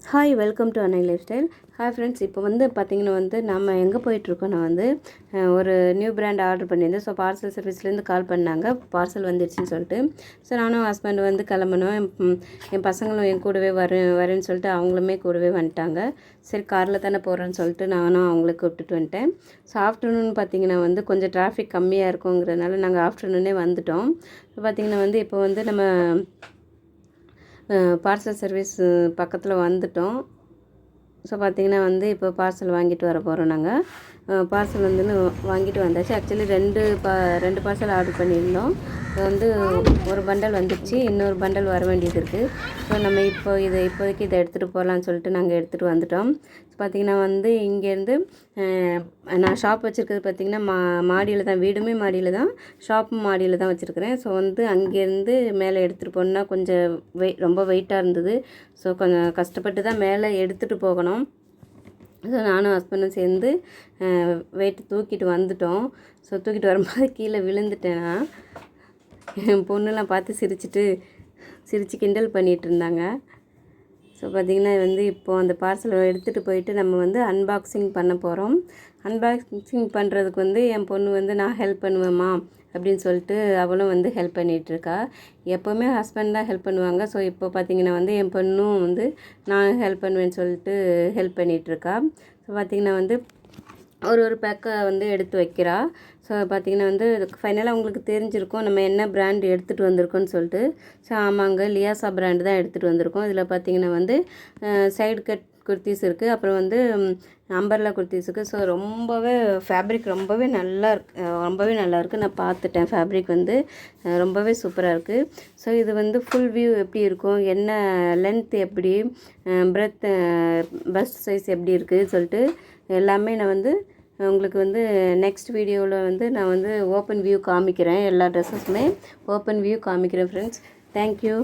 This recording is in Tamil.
ஹாய் வெல்கம் டு அன்னை லைஃப் ஸ்டைல். ஹாய் ஃப்ரெண்ட்ஸ், இப்போ பார்த்திங்கன்னா நம்ம எங்கே போயிட்டுருக்கோன்னா ஒரு நியூ பிராண்ட் ஆர்டர் பண்ணியிருந்தேன். ஸோ பார்சல் சர்வீஸ்லேருந்து கால் பண்ணாங்க, பார்சல் வந்துடுச்சுன்னு சொல்லிட்டு. ஸோ நானும் ஹஸ்பண்ட் கிளம்பணும். என் பசங்களும் என் கூடவே வரேன்னு சொல்லிட்டு அவங்களுமே கூடவே வந்துட்டாங்க. சரி காரில் தானே போகிறேன்னு சொல்லிட்டு நானும் அவங்கள கூப்பிட்டுட்டு வந்துட்டேன். ஸோ ஆஃப்டர்நூன் பார்த்திங்கன்னா கொஞ்சம் டிராஃபிக் கம்மியாக இருக்குங்கிறதுனால நாங்கள் ஆஃப்டர்நூனே வந்துவிட்டோம். ஸோ பார்த்திங்கன்னா இப்போ நம்ம பார்சல் சர்வீஸ் பக்கத்தில் வந்துவிட்டோம். ஸோ பார்த்திங்கன்னா இப்போ பார்சல் வாங்கிட்டு வர போகிறோம். நாங்கள் பார்சல் வாங்கிட்டு வந்தாச்சு. ஆக்சுவலி ரெண்டு பார்சல் ஆர்டர் பண்ணியிருந்தோம். ஒரு பண்டல் வந்துடுச்சு, இன்னொரு பண்டல் வர வேண்டியது இருக்குது. ஸோ நம்ம இப்போதைக்கு இதை எடுத்துகிட்டு போகலான்னு சொல்லிட்டு நாங்கள் எடுத்துகிட்டு வந்துட்டோம். பார்த்திங்கன்னா இங்கேருந்து நான் ஷாப் வச்சுருக்கிறது பார்த்திங்கன்னா மாடியில் தான், வீடுமே மாடியில் தான், ஷாப்பும் மாடியில் தான் வச்சுருக்கிறேன். ஸோ அங்கேருந்து மேலே எடுத்துகிட்டு போகணுன்னா கொஞ்சம் ரொம்ப வெயிட்டாக இருந்தது. ஸோ கொஞ்சம் கஷ்டப்பட்டு தான் மேலே எடுத்துகிட்டு போகணும். ஸோ நானும் ஹஸ்பண்டும் சேர்ந்து வெயிட் தூக்கிட்டு வந்துட்டோம். ஸோ தூக்கிட்டு வரும்போது கீழே விழுந்துட்டேன்னா என் பொண்ணுலாம் பார்த்து சிரித்து கிண்டல் பண்ணிகிட்டு இருந்தாங்க. ஸோ பார்த்திங்கன்னா இப்போது அந்த பார்சலை எடுத்துகிட்டு போயிட்டு நம்ம அன்பாக்சிங் பண்ண போகிறோம். அன்பாக்சிங் பண்ணுறதுக்கு என் பொண்ணு நான் ஹெல்ப் பண்ணுவேம்மா அப்படின்னு சொல்லிட்டு அவளும் ஹெல்ப் பண்ணிகிட்ருக்கா. எப்போவுமே ஹஸ்பண்ட் தான் ஹெல்ப் பண்ணுவாங்க. ஸோ இப்போ பார்த்திங்கன்னா என் பொண்ணும் நான் ஹெல்ப் பண்ணுவேன்னு சொல்லிட்டு ஹெல்ப் பண்ணிகிட்ருக்கா. ஸோ பார்த்திங்கன்னா ஒரு பேக்கை எடுத்து வைக்கிறா. ஸோ பார்த்திங்கன்னா ஃபைனலாக உங்களுக்கு தெரிஞ்சிருக்கும் நம்ம என்ன பிராண்ட் எடுத்துகிட்டு வந்திருக்கோன்னு சொல்லிட்டு. ஸோ ஆமாங்க, லியாசா பிராண்டு தான் எடுத்துகிட்டு வந்திருக்கோம். இதில் பார்த்திங்கன்னா சைடு கட் குர்த்திஸ் இருக்குது, அப்புறம் அம்பர்லா குர்த்திஸ் இருக்குது. ஸோ ஃபேப்ரிக் ரொம்பவே நல்லா இருக்குது. நான் பார்த்துட்டேன், ஃபேப்ரிக் ரொம்பவே சூப்பராக இருக்குது. ஸோ இது ஃபுல் வியூ எப்படி இருக்கும், என்ன லென்த் எப்படி, பஸ்ட் சைஸ் எப்படி இருக்குது சொல்லிட்டு எல்லாமே நான் உங்களுக்கு நெக்ஸ்ட் வீடியோவில் நான் ஓப்பன் வியூ காமிக்கிறேன். எல்லா ட்ரெஸ்ஸஸுமே ஓப்பன் வியூ காமிக்கிறேன் ஃப்ரெண்ட்ஸ். தேங்க்யூ.